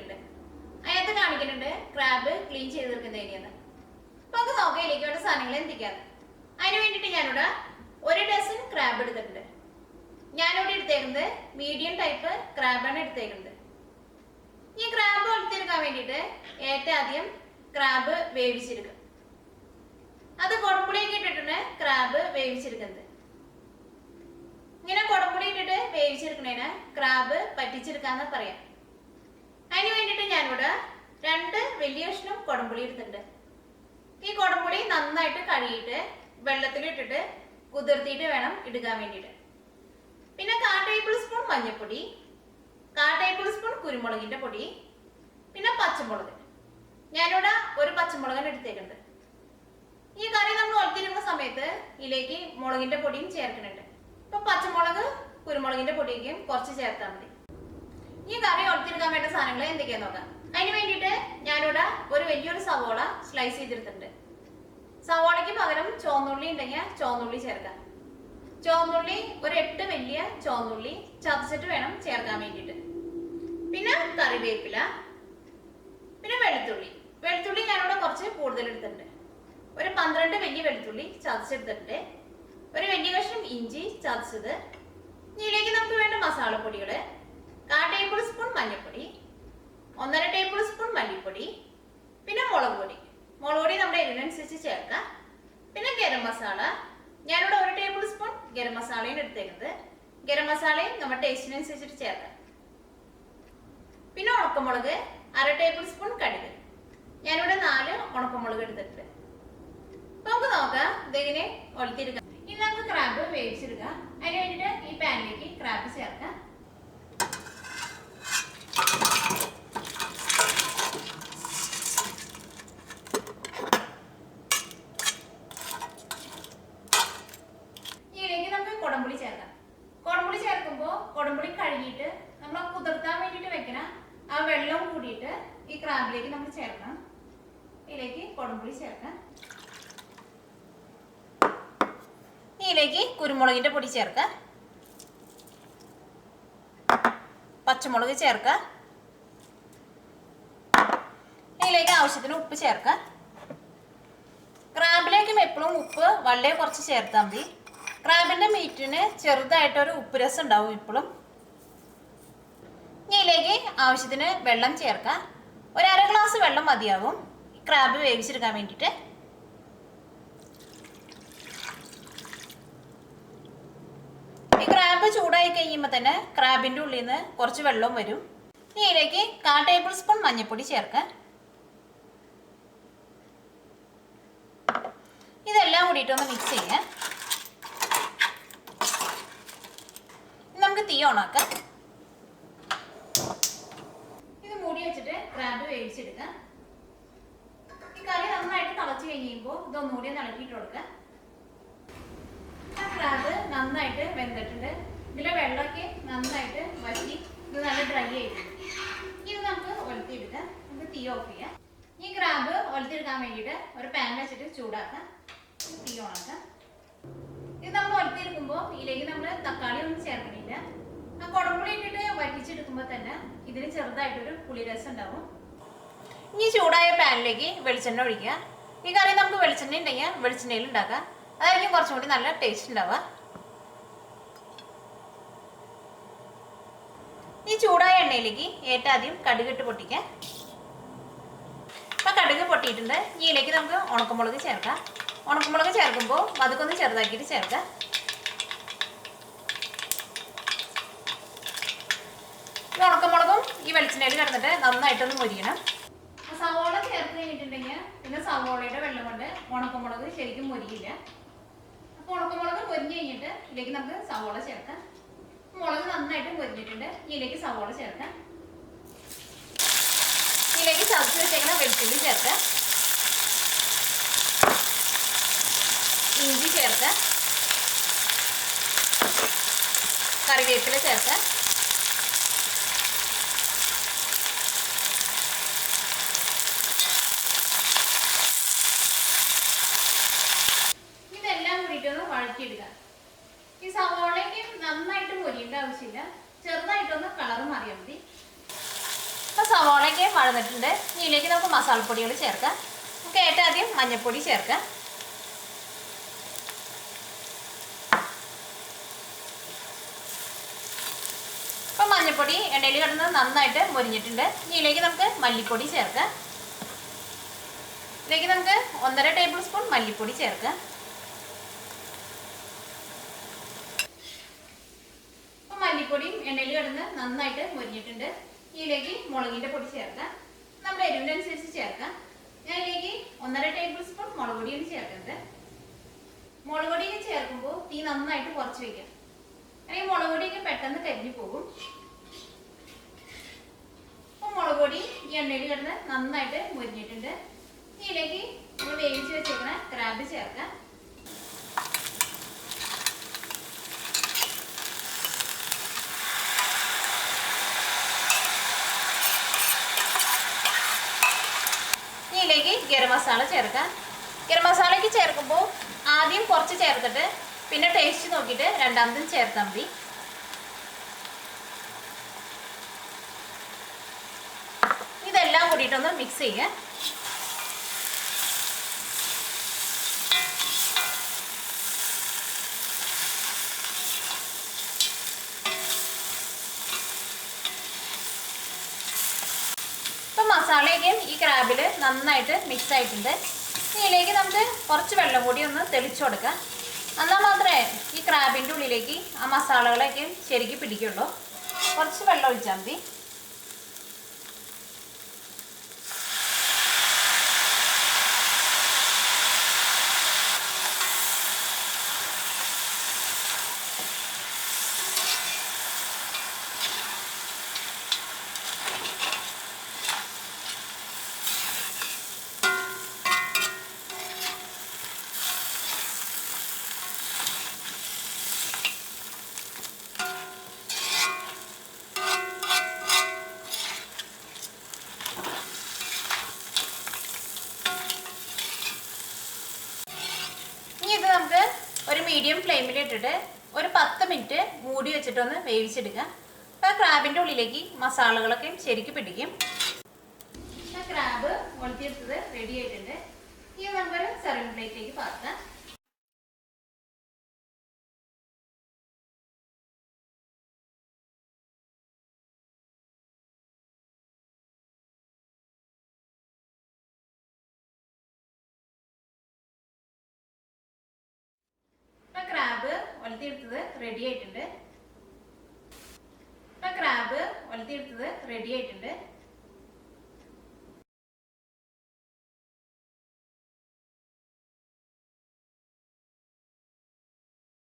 ഇട്ടിട്ടുണ്ട്. അതിനകത്ത് കാണിക്കുന്നുണ്ട് ക്രാബ് ക്ലീൻ ചെയ്തെടുക്കുന്നത് എങ്ങനെയാണ്. അപ്പൊ നമുക്ക് നോക്കാം ഇതിലേക്ക് വേണ്ട സാധനങ്ങൾ എന്തൊക്കെയാണ്. അതിന് വേണ്ടിയിട്ട് ഞാനിവിടെ 1 ഡസൻ ക്രാബ് എടുത്തിട്ടുണ്ട്. ഞാനിവിടെ എടുത്തേക്കുന്നത് മീഡിയം ടൈപ്പ് ക്രാബാണ് എടുത്തേക്കുന്നത്. ഈ ക്രാബ് വളർത്തിയെടുക്കാൻ വേണ്ടിയിട്ട് ഏറ്റവും ആദ്യം ക്രാബ് വേവിച്ചെടുക്കും. അത് കുടംപുളിയൊക്കെ ഇട്ടിട്ടുണ്ട് ക്രാബ് വേവിച്ചെടുക്കുന്നത്. ഇങ്ങനെ കുടംപുളി ഇട്ടിട്ട് വേവിച്ചെടുക്കണേന് ക്രാബ് പറ്റിച്ചെടുക്കാന്ന് പറയാം. അതിന് വേണ്ടിയിട്ട് ഞാനിവിടെ 2 വലിയ കഷ്ണം കുടംപുളി എടുത്തിട്ടുണ്ട്. ഈ കുടംപുളി നന്നായിട്ട് കഴുകിയിട്ട് വെള്ളത്തിലിട്ടിട്ട് കുതിർത്തിയിട്ട് വേണം എടുക്കാൻ വേണ്ടിയിട്ട്. പിന്നെ 1/4 ടേബിൾ സ്പൂൺ മഞ്ഞൾപ്പൊടി, 1/4 ടേബിൾ സ്പൂൺ കുരുമുളകിന്റെ പൊടി, പിന്നെ പച്ചമുളക്. ഞാനിവിടെ 1 പച്ചമുളകാണ് എടുത്തേക്കുന്നത്. ഈ കറി നമ്മൾ വളർത്തിയിരിക്കുന്ന സമയത്ത് ഇതിലേക്ക് മുളകിന്റെ പൊടിയും ചേർക്കുന്നുണ്ട്. ഇപ്പൊ പച്ചമുളക് കുരുമുളകിന്റെ പൊടിയൊക്കെ കുറച്ച് ചേർത്താൽ മതി. ഈ കറി വളർത്തിയെടുക്കാൻ വേണ്ട സാധനങ്ങൾ എന്തൊക്കെയാന്ന് നോക്കാം. അതിന് വേണ്ടിയിട്ട് ഞാനിവിടെ വലിയൊരു സവോള സ്ലൈസ് ചെയ്തെടുത്തിട്ടുണ്ട്. സവോളയ്ക്ക് പകരം ചുവന്നുള്ളി ഉണ്ടെങ്കിൽ ചുവന്നുള്ളി ചേർക്കാം. ചുവന്നുള്ളി 8 വലിയ ചുവന്നുള്ളി ചതച്ചിട്ട് വേണം ചേർക്കാൻ വേണ്ടിയിട്ട്. പിന്നെ കറിവേപ്പില, പിന്നെ വെളുത്തുള്ളി ഞാനിവിടെ കുറച്ച് കൂടുതൽ എടുത്തിട്ടുണ്ട്. 12 വലിയ വെളുത്തുള്ളി ചതച്ചെടുത്തിട്ടുണ്ട്. വലിയ കഷ്ണം ഇഞ്ചി ചതച്ചത്. ഇതിലേക്ക് നമുക്ക് വേണ്ട മസാലപ്പൊടികൾ 1/4 ടേബിൾ സ്പൂൺ മഞ്ഞൾപ്പൊടി, 1.5 ടേബിൾ സ്പൂൺ മല്ലിപ്പൊടി, പിന്നെ മുളക് പൊടി നമ്മുടെ എരിവിനനുസരിച്ച് ചേർക്കാം. പിന്നെ ഗരം മസാല ഞാനിവിടെ 1 ടേബിൾ സ്പൂൺ ഗരം മസാലയും എടുത്തേക്കുന്നത്. ഗരം മസാലയും നമ്മുടെ ടേസ്റ്റിനനുസരിച്ചിട്ട് ചേർക്കാം. പിന്നെ ഉണക്കമുളക് 1/2 ടേബിൾ സ്പൂൺ കടുക്. ഞാനിവിടെ 4 ഉണക്കമുളക് എടുത്തിട്ടുണ്ട്. അപ്പൊ നമുക്ക് നോക്കാം ഇതിങ്ങനെ ഒലത്തിയെടുക്കാം. ഇനി നമുക്ക് ക്രാബ് വേവിച്ചെടുക്കാം. അതിന് വേണ്ടിയിട്ട് ഈ പാനിലേക്ക് ക്രാബ് ചേർക്കാം. ഇതിലേക്ക് നമുക്ക് കുടംപുളി ചേർക്കാം. കുടംപുളി ചേർക്കുമ്പോൾ കുടംപുളി കഴുകിയിട്ട് നമ്മൾ കുതിർത്താൻ വേണ്ടിയിട്ട് വെക്കണം. ആ വെള്ളം കൂടിയിട്ട് ഈ ക്രാബിലേക്ക് നമ്മൾ ചേർക്കണം. ഇതിലേക്ക് കുടംപുളി ചേർക്കാം. ഇതിലേക്ക് കുരുമുളകിന്റെ പൊടി ചേർക്കാം. പച്ചമുളക് ചേർക്കാം. ഇതിലേക്ക് ആവശ്യത്തിന് ഉപ്പ് ചേർക്കാം. ക്രാബിലേക്കും എപ്പോഴും ഉപ്പ് വളരെ കുറച്ച് ചേർത്താൽ മതി. ക്രാബിന്റെ മീറ്റിന് ചെറുതായിട്ടൊരു ഉപ്പ് രസം ഉണ്ടാവും എപ്പോഴും. ഇതിലേക്ക് ആവശ്യത്തിന് വെള്ളം ചേർക്കാം. 1/2 ഗ്ലാസ് വെള്ളം മതിയാവും ക്രാബ് വേവിച്ചെടുക്കാൻ വേണ്ടിയിട്ട്. ഈ ക്രാബ് ചൂടായി കഴിയുമ്പോൾ തന്നെ ക്രാബിൻ്റെ ഉള്ളിൽ നിന്ന് കുറച്ച് വെള്ളം വരും. ഇതിലേക്ക് 1/4 ടേബിൾ സ്പൂൺ മഞ്ഞൾപ്പൊടി ചേർക്കാം. ഇതെല്ലാം കൂടിയിട്ടൊന്ന് മിക്സ് ചെയ്യാം. നമുക്ക് തീ ഓണാക്കാം. ഇത് മൂടി വെച്ചിട്ട് ക്രാബ് വേവിച്ചെടുക്കാം. ഈ കറി നന്നായിട്ട് തിളച്ച് കഴിയുമ്പോൾ ഇതൊന്നുകൂടി ഇളക്കിയിട്ട് കൊടുക്കാം. ക്രാബ് നന്നായിട്ട് വെന്തിട്ടുണ്ട്. ഇതിലെ വെള്ളമൊക്കെ നന്നായിട്ട് വറ്റി ഇത് നല്ല ഡ്രൈ ആയിട്ടുണ്ട്. ഇത് നമുക്ക് ഒലത്തിയെടുക്കാം. നമുക്ക് തീ ഓഫ് ചെയ്യാം. ഈ ക്രാബ് ഒലത്തിയെടുക്കാൻ വേണ്ടിയിട്ട് ഒരു പാൻ വെച്ചിട്ട് ചൂടാക്കാം. തീ ഓണാക്കാം. ഇത് നമ്മൾ ഒലത്തിയെടുക്കുമ്പോൾ ഇതിലേക്ക് നമ്മൾ തക്കാളി ഒന്നും ചേർക്കണില്ല. ആ കുടംപുളി ഇട്ടിട്ട് വറ്റിച്ചെടുക്കുമ്പോൾ തന്നെ ഇതിന് ചെറുതായിട്ടൊരു പുളിരസം ഉണ്ടാവും. ഇനി ചൂടായ പാനിലേക്ക് വെളിച്ചെണ്ണ ഒഴിക്കുക. ഈ കറി നമുക്ക് വെളിച്ചെണ്ണ ഉണ്ടെങ്കിൽ വെളിച്ചെണ്ണയിൽ ഉണ്ടാക്കാം. അതായിരിക്കും കുറച്ചും കൂടി നല്ല ടേസ്റ്റ് ഉണ്ടാവുക. ഈ ചൂടായ എണ്ണയിലേക്ക് ഏറ്റവും ആദ്യം കടുക് ഇട്ട് പൊട്ടിക്കാം. അപ്പം കടുക് പൊട്ടിയിട്ടുണ്ട്. ഇതിലേക്ക് നമുക്ക് ഉണക്കമുളക് ചേർക്കാം. ഉണക്കമുളക് ചേർക്കുമ്പോൾ അതൊക്കെ ചെറുതാക്കിയിട്ട് ചേർക്കാം. ഈ ഉണക്കമുളകും ഈ വെളിച്ചെണ്ണയിൽ കിടന്നിട്ട് നന്നായിട്ടൊന്ന് മൊരിയണം. സവോള ചേർത്ത് കഴിഞ്ഞിട്ടുണ്ടെങ്കിൽ പിന്നെ സവോളയുടെ വെള്ളം കൊണ്ട് ഉണക്കമുളക് ശരിക്കും മൊരിയില്ല. അപ്പോൾ ഉണക്കമുളക് മൊരിഞ്ഞ് കഴിഞ്ഞിട്ട് ഇതിലേക്ക് നമുക്ക് സവോള ചേർക്കാം. മുളക് നന്നായിട്ട് മൊരിഞ്ഞിട്ടുണ്ട്. ഇതിലേക്ക് സവോള ചേർക്കാം. ഇതിലേക്ക് ചതച്ച് വെച്ചേക്കുന്ന വെളുത്തുള്ളി ചേർക്കാം. ഇഞ്ചി ചേർക്കാം. കറിവേപ്പില ചേർക്കാം. വഴറ്റിയെടുക്കുക. ഈ സവോളയ്ക്ക് നന്നായിട്ട് മൊരിയേണ്ട ആവശ്യമില്ല. ചെറുതായിട്ടൊന്ന് കളർ മാറിയാൽ മതി. അപ്പോൾ സവോളയ്ക്ക് വഴന്നിട്ടുണ്ട്. ഇതിലേക്ക് നമുക്ക് മസാലപ്പൊടികൾ ചേർക്കാം. നമുക്ക് ഏറ്റവും ആദ്യം മഞ്ഞൾപ്പൊടി ചേർക്കാം. ഇപ്പം മഞ്ഞൾപ്പൊടി എണ്ണയിൽ കിടന്ന് നന്നായിട്ട് മൊരിഞ്ഞിട്ടുണ്ട്. ഇതിലേക്ക് നമുക്ക് മല്ലിപ്പൊടി ചേർക്കാം. ഇതിലേക്ക് നമുക്ക് 1.5 ടേബിൾ സ്പൂൺ മല്ലിപ്പൊടി ചേർക്കാം. അപ്പം മല്ലിപ്പൊടിയും എണ്ണയിൽ കിടന്ന് നന്നായിട്ട് മൊരിഞ്ഞിട്ടുണ്ട്. ഇതിലേക്ക് മുളകിൻ്റെ പൊടി ചേർക്കാം. നമ്മുടെ എരിവിനനുസരിച്ച് ചേർക്കാം. ഞാൻ ഇതിലേക്ക് 1.5 ടേബിൾ സ്പൂൺ മുളക് പൊടിയാണ് ചേർക്കുന്നത്. മുളക് പൊടിയൊക്കെ ചേർക്കുമ്പോൾ തീ നന്നായിട്ട് കുറച്ച് വയ്ക്കാം. അല്ലെങ്കിൽ മുളക് പൊടിയൊക്കെ പെട്ടെന്ന് കരിഞ്ഞു പോകും. അപ്പോൾ മുളക് പൊടി ഈ എണ്ണയിൽ കിടന്ന് നന്നായിട്ട് മൊരിഞ്ഞിട്ടുണ്ട്. ഇതിലേക്ക് നമ്മൾ വേവിച്ച് വെച്ചേക്കുന്ന ക്രാബ് ചേർക്കാം. ഇതിലേക്ക് ഗരം മസാല ചേർക്കാം. ഗരം മസാലയ്ക്ക് ചേർക്കുമ്പോൾ ആദ്യം കുറച്ച് ചേർത്തിട്ട് പിന്നെ ടേസ്റ്റ് നോക്കിയിട്ട് രണ്ടാമതും ചേർത്താൽ മതി. ഇതെല്ലാം കൂടിയിട്ടൊന്ന് മിക്സ് ചെയ്യാം. ഇപ്പം മസാലയൊക്കെ ഈ ക്രാബിൽ നന്നായിട്ട് മിക്സ് ആയിട്ടുണ്ട്. ഇതിലേക്ക് നമുക്ക് കുറച്ച് വെള്ളം കൂടി ഒന്ന് തെളിച്ചു കൊടുക്കാം. എന്നാൽ മാത്രമേ ഈ ക്രാബിൻ്റെ ഉള്ളിലേക്ക് ആ മസാലകളൊക്കെ ശരിക്കും പിടിക്കുള്ളൂ. കുറച്ച് വെള്ളം ഒഴിച്ചാൽ മതി. ഇനി ഇത് നമുക്ക് ഒരു മീഡിയം ഫ്ലെയിമിൽ ഇട്ടിട്ട് ഒരു 10 മിനിറ്റ് മൂടി വെച്ചിട്ടൊന്ന് വേവിച്ചെടുക്കാം. അപ്പോൾ ക്രാബിൻ്റെ ഉള്ളിലേക്ക് മസാലകളൊക്കെ ശരിക്കും പിടിക്കും. ക്രാബ് മുളത്തിയെടുത്തത് റെഡി ആയിട്ടുണ്ട്. ഇനി നമുക്കൊരു സെർവിംഗ് പ്ലേറ്റിലേക്ക് പാർക്കാം. ക്രാബ് ഒലത്തിയെടുത്തത് റെഡി ആയിട്ടുണ്ട്. ക്രാബ് ഒലത്തിയെടുത്തത് റെഡി ആയിട്ടുണ്ട്.